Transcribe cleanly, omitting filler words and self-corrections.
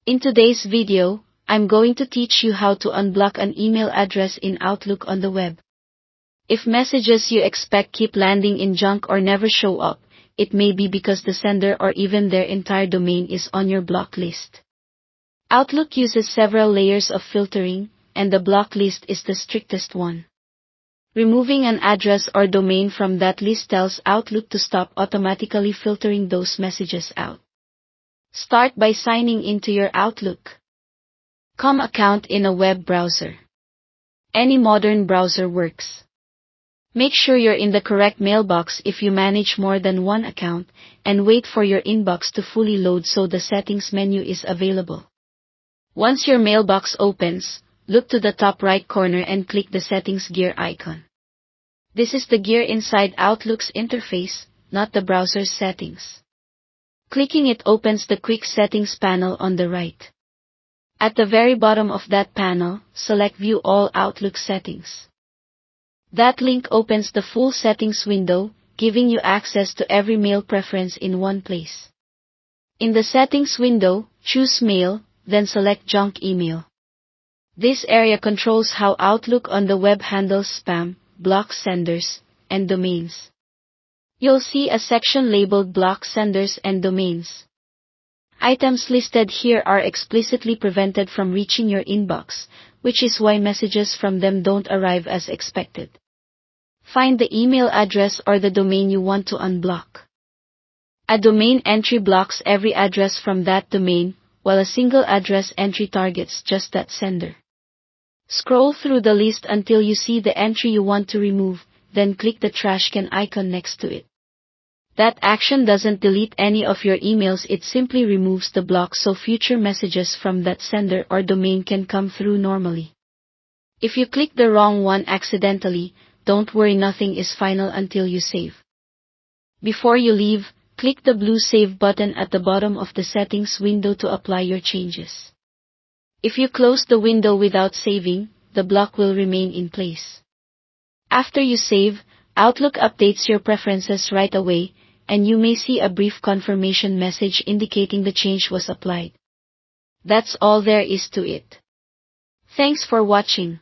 In today's video, I'm going to teach you how to unblock an email address in Outlook on the web. If messages you expect keep landing in junk or never show up, it may be because the sender or even their entire domain is on your block list. Outlook uses several layers of filtering, and the block list is the strictest one. Removing an address or domain from that list tells Outlook to stop automatically filtering those messages out. Start by signing into your Outlook.com account in a web browser. Any modern browser works. Make sure you're in the correct mailbox if you manage more than one account, and wait for your inbox to fully load so the settings menu is available. Once your mailbox opens, look to the top right corner and click the settings gear icon. This is the gear inside Outlook's interface, not the browser's settings. Clicking it opens the quick settings panel on the right. At the very bottom of that panel, select View All Outlook Settings. That link opens the full settings window, giving you access to every mail preference in one place. In the settings window, choose Mail, then select Junk Email. This area controls how Outlook on the web handles spam, block senders, and domains. You'll see a section labeled Block Senders and Domains. Items listed here are explicitly prevented from reaching your inbox, which is why messages from them don't arrive as expected. Find the email address or the domain you want to unblock. A domain entry blocks every address from that domain, while a single address entry targets just that sender. Scroll through the list until you see the entry you want to remove, then click the trash can icon next to it. That action doesn't delete any of your emails, it simply removes the block so future messages from that sender or domain can come through normally. If you click the wrong one accidentally, don't worry, nothing is final until you save. Before you leave, click the blue Save button at the bottom of the settings window to apply your changes. If you close the window without saving, the block will remain in place. After you save, Outlook updates your preferences right away, and you may see a brief confirmation message indicating the change was applied. That's all there is to it. Thanks for watching.